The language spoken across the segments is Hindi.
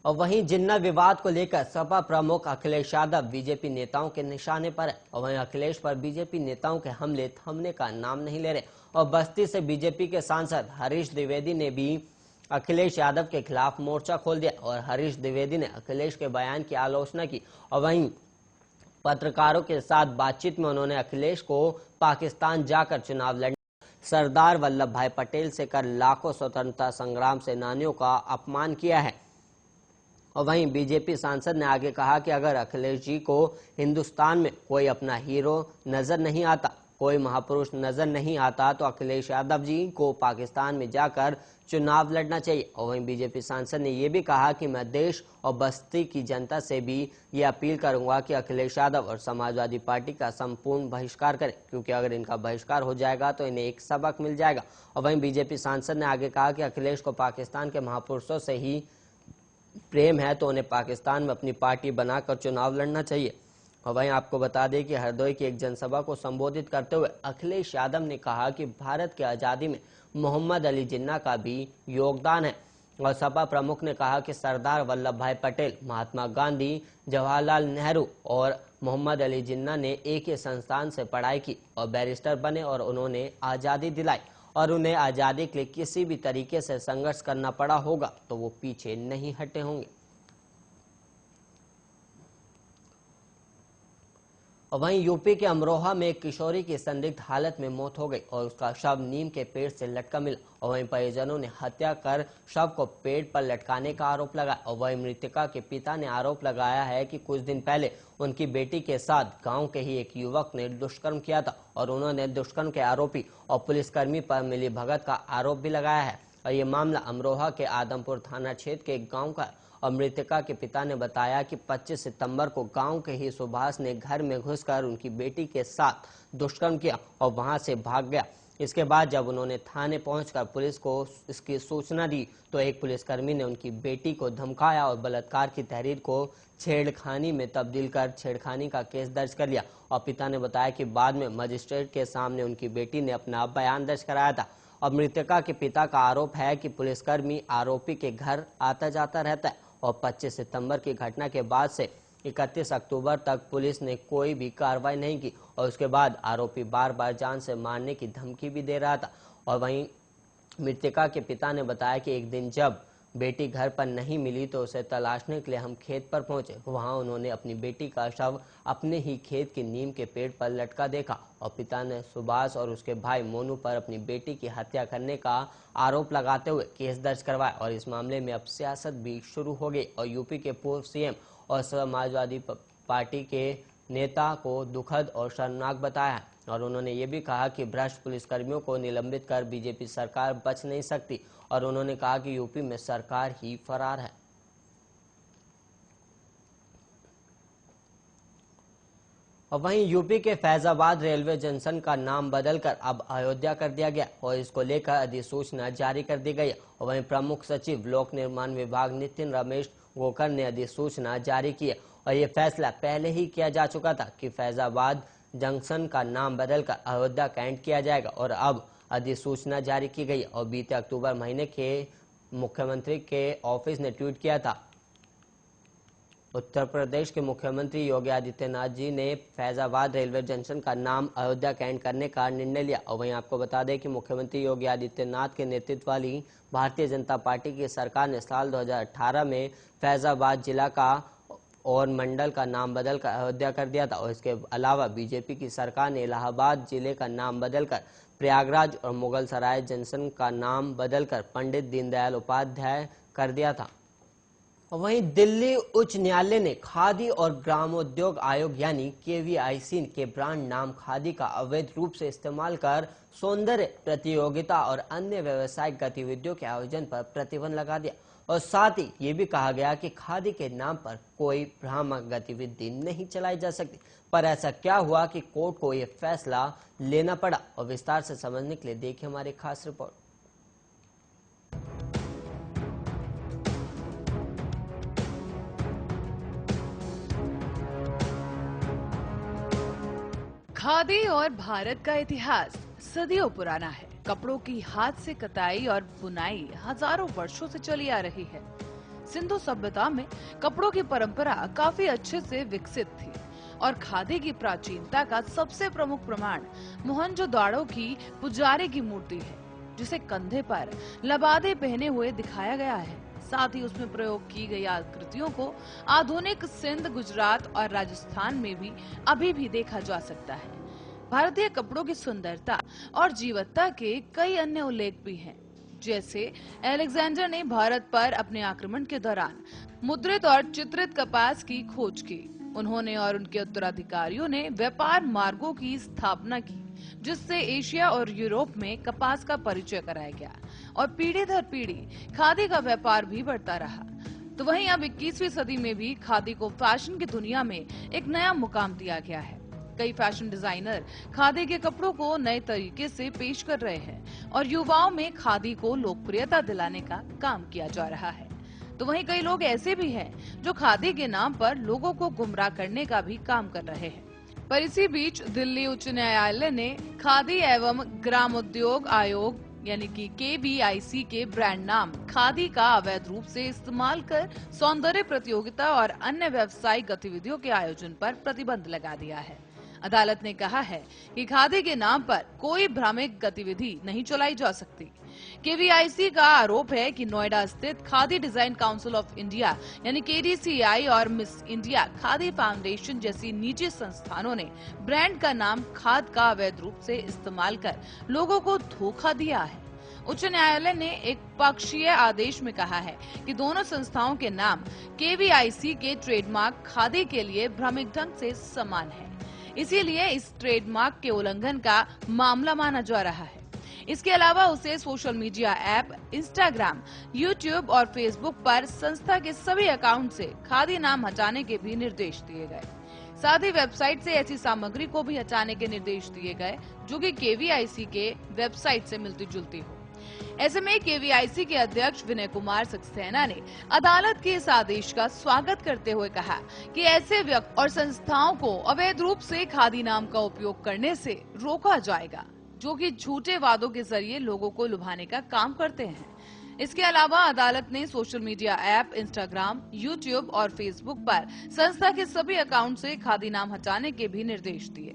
और वहीं जिन्ना विवाद को लेकर सपा प्रमुख अखिलेश यादव बीजेपी नेताओं के निशाने पर है। और वहीं अखिलेश पर बीजेपी नेताओं के हमले थमने का नाम नहीं ले रहे। और बस्ती से बीजेपी के सांसद हरीश द्विवेदी ने भी अखिलेश यादव के खिलाफ मोर्चा खोल दिया और हरीश द्विवेदी ने अखिलेश के बयान की आलोचना की। और वहीं पत्रकारों के साथ बातचीत में उन्होंने अखिलेश को पाकिस्तान जाकर चुनाव लड़ने, सरदार वल्लभ भाई पटेल से कर लाखों स्वतंत्रता संग्राम सेनानियों का अपमान किया है। और वहीं बीजेपी सांसद ने आगे कहा कि अगर अखिलेश जी को हिंदुस्तान में कोई अपना हीरो नजर नहीं आता, कोई महापुरुष नजर नहीं आता, तो अखिलेश यादव जी को पाकिस्तान में जाकर चुनाव लड़ना चाहिए। और वहीं बीजेपी सांसद ने यह भी कहा कि मैं देश और बस्ती की जनता से भी ये अपील करूंगा कि अखिलेश यादव और समाजवादी पार्टी का संपूर्ण बहिष्कार करें, क्योंकि अगर इनका बहिष्कार हो जाएगा तो इन्हें एक सबक मिल जाएगा। और वहीं बीजेपी सांसद ने आगे कहा कि अखिलेश को पाकिस्तान के महापुरुषों से ही प्रेम है तो उन्हें पाकिस्तान में अपनी पार्टी बनाकर चुनाव लड़ना चाहिए। और वहीं आपको बता दें कि हरदोई की एक जनसभा को संबोधित करते हुए अखिलेश यादव ने कहा कि भारत की आज़ादी में मोहम्मद अली जिन्ना का भी योगदान है। और सपा प्रमुख ने कहा कि सरदार वल्लभ भाई पटेल, महात्मा गांधी, जवाहरलाल नेहरू और मोहम्मद अली जिन्ना ने एक ही संस्थान से पढ़ाई की और बैरिस्टर बने और उन्होंने आज़ादी दिलाई और उन्हें आज़ादी के लिए किसी भी तरीके से संघर्ष करना पड़ा होगा तो वो पीछे नहीं हटे होंगे। और वहीं यूपी के अमरोहा में एक किशोरी की संदिग्ध हालत में मौत हो गई और उसका शव नीम के पेड़ से लटका मिला। और वहीं परिजनों ने हत्या कर शव को पेड़ पर लटकाने का आरोप लगाया। और वहीं मृतका के पिता ने आरोप लगाया है कि कुछ दिन पहले उनकी बेटी के साथ गांव के ही एक युवक ने दुष्कर्म किया था और उन्होंने दुष्कर्म के आरोपी और पुलिसकर्मी पर मिली भगत का आरोप भी लगाया है। और ये मामला अमरोहा के आदमपुर थाना क्षेत्र के एक गाँव का। और मृतका के पिता ने बताया कि 25 सितंबर को गांव के ही सुभाष ने घर में घुसकर उनकी बेटी के साथ दुष्कर्म किया और वहां से भाग गया। इसके बाद जब उन्होंने थाने पहुंचकर पुलिस को इसकी सूचना दी तो एक पुलिसकर्मी ने उनकी बेटी को धमकाया और बलात्कार की तहरीर को छेड़खानी में तब्दील कर छेड़खानी का केस दर्ज कर लिया। और पिता ने बताया कि बाद में मजिस्ट्रेट के सामने उनकी बेटी ने अपना बयान दर्ज कराया था। और मृतका के पिता का आरोप है कि पुलिसकर्मी आरोपी के घर आता जाता रहता है और 25 सितंबर की घटना के बाद से 31 अक्टूबर तक पुलिस ने कोई भी कार्रवाई नहीं की और उसके बाद आरोपी बार बार जान से मारने की धमकी भी दे रहा था। और वहीं मृतका के पिता ने बताया कि एक दिन जब बेटी घर पर नहीं मिली तो उसे तलाशने के लिए हम खेत पर पहुंचे। वहां उन्होंने अपनी बेटी का शव अपने ही खेत के नीम के पेड़ पर लटका देखा और पिता ने सुभाष और उसके भाई मोनू पर अपनी बेटी की हत्या करने का आरोप लगाते हुए केस दर्ज करवाया। और इस मामले में अब सियासत भी शुरू हो गई और यूपी के पूर्व सीएम और समाजवादी पार्टी के नेता को दुखद और शर्मनाक बताया। और उन्होंने ये भी कहा कि भ्रष्ट पुलिसकर्मियों को निलंबित कर बीजेपी सरकार बच नहीं सकती। और उन्होंने कहा कि यूपी में सरकार ही फरार है। और वहीं यूपी के फैजाबाद रेलवे जंक्शन का नाम बदलकर अब अयोध्या कर दिया गया और इसको लेकर अधिसूचना जारी कर दी गई। और वहीं प्रमुख सचिव लोक निर्माण विभाग नितिन रमेश गोकर ने अधिसूचना जारी की है। और ये फैसला पहले ही किया जा चुका था कि फैजाबाद जंक्शन का नाम बदलकर अयोध्या कैंट किया जाएगा और अब अधिसूचना जारी की गई। और बीते अक्टूबर महीने के मुख्यमंत्री के ऑफिस ने ट्वीट किया था। उत्तर प्रदेश के मुख्यमंत्री योगी आदित्यनाथ जी ने फैजाबाद रेलवे जंक्शन का नाम अयोध्या कैंट करने का निर्णय लिया। और वहीं आपको बता दें कि मुख्यमंत्री योगी आदित्यनाथ के नेतृत्व वाली भारतीय जनता पार्टी की सरकार ने साल 2018 में फैजाबाद जिला का और मंडल का नाम बदलकर अयोध्या कर दिया था। और इसके अलावा बीजेपी की सरकार ने इलाहाबाद जिले का नाम बदलकर प्रयागराज और मुगल सराय जंक्शन का नाम बदलकर पंडित दीनदयाल उपाध्याय कर दिया था। वहीं दिल्ली उच्च न्यायालय ने खादी और ग्रामोद्योग आयोग यानी केवीआईसी के ब्रांड नाम खादी का अवैध रूप से इस्तेमाल कर सौंदर्य प्रतियोगिता और अन्य व्यावसायिक गतिविधियों के आयोजन पर प्रतिबंध लगा दिया। और साथ ही ये भी कहा गया कि खादी के नाम पर कोई भ्रामक गतिविधि नहीं चलाई जा सकती। पर ऐसा क्या हुआ कि कोर्ट को यह फैसला लेना पड़ा, और विस्तार से समझने के लिए देखिए हमारी खास रिपोर्ट। खादी और भारत का इतिहास सदियों पुराना है। कपड़ों की हाथ से कताई और बुनाई हजारों वर्षों से चली आ रही है। सिंधु सभ्यता में कपड़ों की परंपरा काफी अच्छे से विकसित थी और खादी की प्राचीनता का सबसे प्रमुख प्रमाण मोहनजोदाड़ो की पुजारी की मूर्ति है, जिसे कंधे पर लबादे पहने हुए दिखाया गया है। साथ ही उसमें प्रयोग की गई आकृतियों को आधुनिक सिंध, गुजरात और राजस्थान में भी अभी भी देखा जा सकता है। भारतीय कपड़ों की सुंदरता और जीवंतता के कई अन्य उल्लेख भी हैं, जैसे अलेक्जेंडर ने भारत पर अपने आक्रमण के दौरान मुद्रित और चित्रित कपास की खोज की। उन्होंने और उनके उत्तराधिकारियों ने व्यापार मार्गों की स्थापना की, जिससे एशिया और यूरोप में कपास का परिचय कराया गया और पीढ़ी दर पीढ़ी खादी का व्यापार भी बढ़ता रहा। तो वहीं अब 21वीं सदी में भी खादी को फैशन की दुनिया में एक नया मुकाम दिया गया है। कई फैशन डिजाइनर खादी के कपड़ों को नए तरीके से पेश कर रहे हैं और युवाओं में खादी को लोकप्रियता दिलाने का काम किया जा रहा है। तो वहीं कई लोग ऐसे भी हैं जो खादी के नाम पर लोगों को गुमराह करने का भी काम कर रहे हैं। पर इसी बीच दिल्ली उच्च न्यायालय ने खादी एवं ग्रामोद्योग आयोग यानी कि KVIC के ब्रांड नाम खादी का अवैध रूप से इस्तेमाल कर सौंदर्य प्रतियोगिता और अन्य व्यावसायिक गतिविधियों के आयोजन पर प्रतिबंध लगा दिया है। अदालत ने कहा है कि खादी के नाम पर कोई भ्रामक गतिविधि नहीं चलाई जा सकती। KVIC का आरोप है कि नोएडा स्थित khadi design council of India यानी KDCI और मिस इंडिया खादी फाउंडेशन जैसी निजी संस्थानों ने ब्रांड का नाम खाद का अवैध रूप से इस्तेमाल कर लोगों को धोखा दिया है। उच्च न्यायालय ने एक पक्षीय आदेश में कहा है कि दोनों संस्थाओं के नाम KVIC के ट्रेडमार्क खादी के लिए भ्रामक ढंग से समान है, इसीलिए इस ट्रेडमार्क के उल्लंघन का मामला माना जा रहा है। इसके अलावा उसे social media app Instagram, YouTube और फेसबुक पर संस्था के सभी अकाउंट से खादी नाम हटाने के भी निर्देश दिए गए। साथ ही वेबसाइट से ऐसी सामग्री को भी हटाने के निर्देश दिए गए जो कि KVIC के वेबसाइट से मिलती जुलती हो। ऐसे में KVIC के अध्यक्ष विनय कुमार सक्सेना ने अदालत के इस आदेश का स्वागत करते हुए कहा कि ऐसे व्यक्ति और संस्थाओं को अवैध रूप से खादी नाम का उपयोग करने से रोका जाएगा, जो कि झूठे वादों के जरिए लोगों को लुभाने का काम करते हैं। इसके अलावा अदालत ने social media app Instagram, YouTube और फेसबुक पर संस्था के सभी अकाउंट से खादी नाम हटाने के भी निर्देश दिए।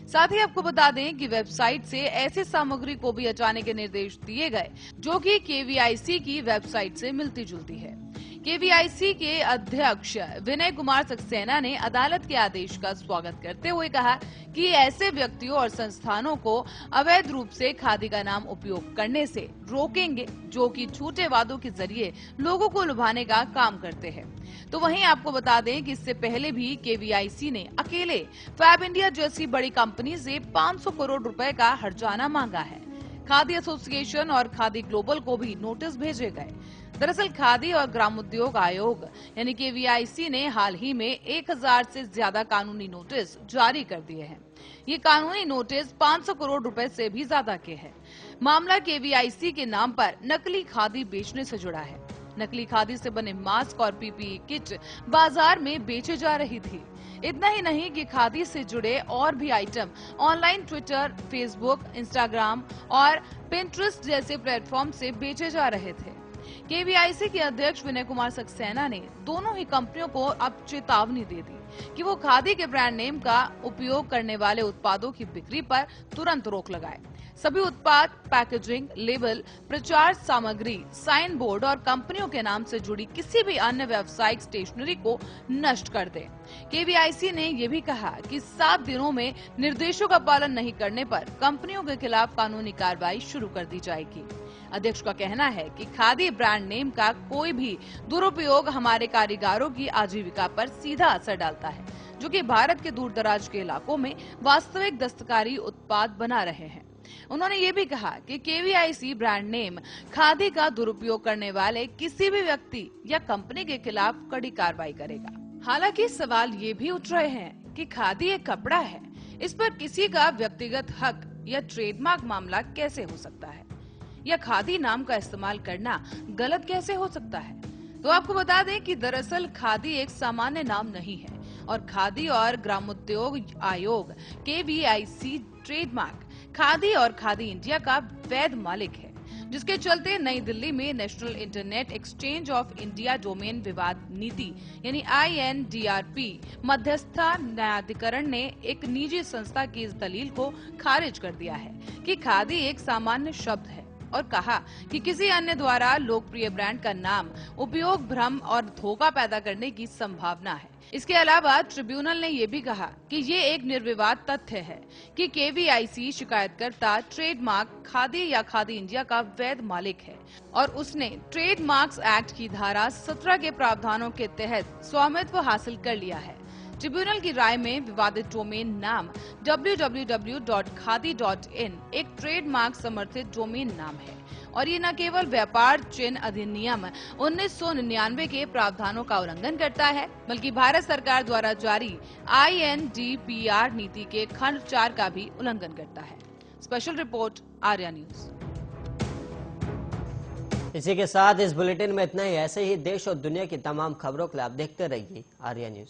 साथ ही आपको बता दें कि वेबसाइट से ऐसी सामग्री को भी हटाने के निर्देश दिए गए जो कि KVIC की वेबसाइट से मिलती जुलती है। KVIC के अध्यक्ष विनय कुमार सक्सेना ने अदालत के आदेश का स्वागत करते हुए कहा कि ऐसे व्यक्तियों और संस्थानों को अवैध रूप से खादी का नाम उपयोग करने से रोकेंगे जो कि झूठे वादों के जरिए लोगों को लुभाने का काम करते हैं। तो वहीं आपको बता दें कि इससे पहले भी KVIC ने अकेले फैब इंडिया जैसी बड़ी कंपनी से 500 करोड़ रुपए का हर्जाना मांगा है। खादी एसोसिएशन और खादी ग्लोबल को भी नोटिस भेजे गए। दरअसल खादी और ग्रामोद्योग आयोग यानी KVIC ने हाल ही में 1000 से ज्यादा कानूनी नोटिस जारी कर दिए हैं। ये कानूनी नोटिस 500 करोड़ रुपए से भी ज्यादा के हैं। मामला KVIC के नाम पर नकली खादी बेचने से जुड़ा है। नकली खादी से बने मास्क और PPE किट बाजार में बेचे जा रही थी। इतना ही नहीं कि खादी से जुड़े और भी item online Twitter, Facebook, Instagram और पिंटरेस्ट जैसे प्लेटफॉर्म से बेचे जा रहे थे। KVIC के अध्यक्ष विनय कुमार सक्सेना ने दोनों ही कंपनियों को अब चेतावनी दे दी कि वो खादी के ब्रांड नेम का उपयोग करने वाले उत्पादों की बिक्री पर तुरंत रोक लगाए। सभी उत्पाद, पैकेजिंग, लेबल, प्रचार सामग्री, साइन बोर्ड और कंपनियों के नाम से जुड़ी किसी भी अन्य व्यावसायिक स्टेशनरी को नष्ट कर दें। KVIC ने ये भी कहा कि 7 दिनों में निर्देशों का पालन नहीं करने पर कंपनियों के खिलाफ कानूनी कार्रवाई शुरू कर दी जाएगी। अध्यक्ष का कहना है कि खादी ब्रांड नेम का कोई भी दुरुपयोग हमारे कारीगरों की आजीविका पर सीधा असर डालता है, जो कि भारत के दूर दराज के इलाकों में वास्तविक दस्तकारी उत्पाद बना रहे हैं। उन्होंने ये भी कहा कि KVIC ब्रांड नेम खादी का दुरुपयोग करने वाले किसी भी व्यक्ति या कंपनी के खिलाफ कड़ी कार्रवाई करेगा। हालांकि सवाल ये भी उठ रहे हैं कि खादी एक कपड़ा है, इस पर किसी का व्यक्तिगत हक या ट्रेडमार्क मामला कैसे हो सकता है, या खादी नाम का इस्तेमाल करना गलत कैसे हो सकता है। तो आपको बता दें कि दरअसल खादी एक सामान्य नाम नहीं है और खादी और ग्रामोद्योग आयोग KVIC ट्रेडमार्क खादी और खादी इंडिया का वैध मालिक है, जिसके चलते नई दिल्ली में national internet exchange of India domain विवाद नीति यानी INDRP मध्यस्थता न्यायाधिकरण ने एक निजी संस्था की इस दलील को खारिज कर दिया है कि खादी एक सामान्य शब्द है और कहा कि किसी अन्य द्वारा लोकप्रिय ब्रांड का नाम उपयोग भ्रम और धोखा पैदा करने की संभावना है। इसके अलावा ट्रिब्यूनल ने ये भी कहा कि ये एक निर्विवाद तथ्य है कि KVIC शिकायतकर्ता ट्रेडमार्क खादी या खादी इंडिया का वैध मालिक है और उसने ट्रेडमार्क्स एक्ट की धारा 17 के प्रावधानों के तहत स्वामित्व हासिल कर लिया है। ट्रिब्यूनल की राय में विवादित डोमेन नाम www.khadi.in एक ट्रेडमार्क समर्थित डोमेन नाम है और ये न केवल व्यापार चिन्ह अधिनियम 1999 के प्रावधानों का उल्लंघन करता है बल्कि भारत सरकार द्वारा जारी INDPR नीति के खंड 4 का भी उल्लंघन करता है। Special report Arya news. इसी के साथ इस बुलेटिन में इतना ही। ऐसे ही देश और दुनिया की तमाम खबरों के लिए आप देखते रहिए आर्या न्यूज।